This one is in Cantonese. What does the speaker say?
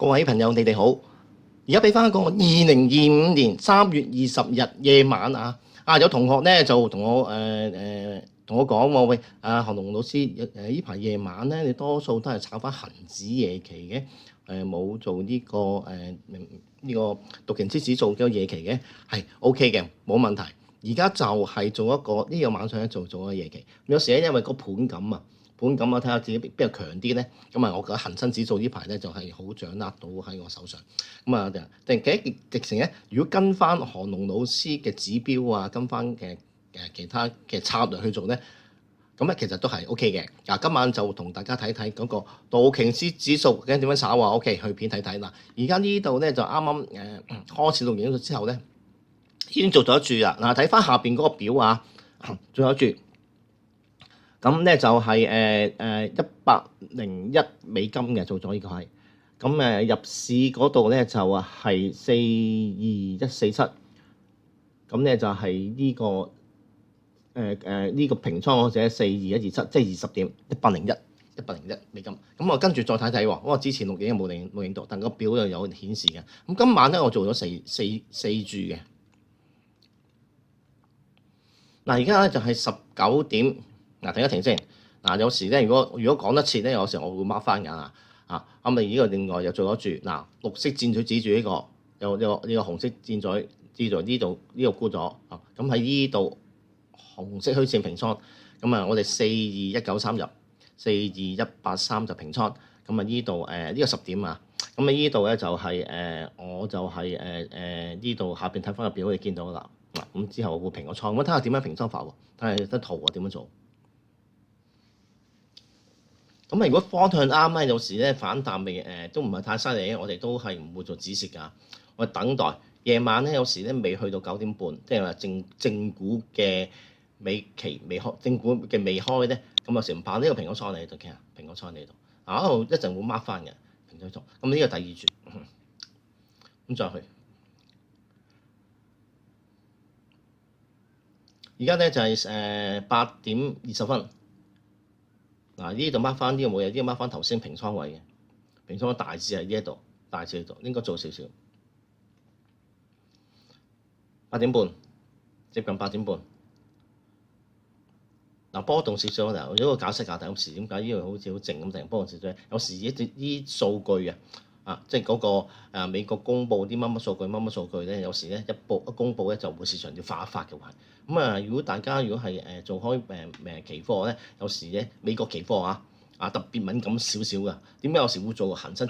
各位朋友，你哋好！而家俾翻一個2025年3月20日夜晚有同學咧就同我同我講喎，喂，韓龍老師呢排夜晚咧，你多數都係炒翻恒指夜期嘅，冇做呢個道瓊斯指數嘅夜期嘅，係 OK 嘅，冇問題。而家就係做一個呢個晚上咧做個夜期，有時咧因為個盤感啊。睇下自己邊個強啲咧，咁我覺得恒生指數呢排咧就係好掌握到喺我手上，定直情咧，如果跟翻韓龍老師嘅指標跟翻其他嘅策略去做咧，咁咧其實都係 OK 嘅。今晚就同大家睇睇嗰個道瓊斯指數究竟點樣炒啊 OK， 去片睇睇嗱。而家呢度咧就啱啱開始錄影咗之後咧，已經做咗一注啦。睇翻下邊嗰個表做咗一注。咁咧就係$101嘅做咗呢個係，咁入市嗰度咧就係42147，咁咧就係呢個呢個平倉嗰隻42127，即係20點101美金。咁我跟住再睇睇喎，我之前錄影冇影到，但個表又有顯示嘅。咁今晚咧我做咗四注嘅。而家咧就係19點。停一停先。有時咧，如果講得切咧，有時我會 mark 翻㗎咁你呢個另外又做咗注綠色箭嘴指住呢個，有呢個紅色箭嘴指住呢度沽咗咁喺呢度紅色虛線平倉我哋42193入42183就平倉呢度呢個10點咁呢度咧就係我就係呢度下邊睇翻個表你見到啦咁之後會平個倉，咁睇下點樣平倉法喎，睇下得圖點樣做。如果方向啱咧，有時咧反彈都唔係太犀利，我哋都係唔會做止蝕㗎。我哋等待夜晚咧，有時咧未去到9點半，即係話正股嘅尾期未開，正股嘅未開咧，咁有時唔怕呢個平咗倉喺度，其實平咗倉喺度一陣會 mark 翻嘅平咗倉。咁呢個第二注，咁再去。而家咧就係8點20分。呢度 mark 翻呢個冇嘢，呢個 mark 翻頭先平倉位嘅平倉大致喺呢一度，應該做少少。8點半，接近8點半。波動少少嗱，如果解釋下，但有時點解呢個好似好靜咁，突然波動少少？有時呢數據即係嗰個美國公佈啲乜乜數據咧，有時咧一公佈咧就會市場要發一發嘅話，咁如果大家如果係做開期貨咧，有時咧美國期貨特別敏感少少㗎。點解有時會做恒生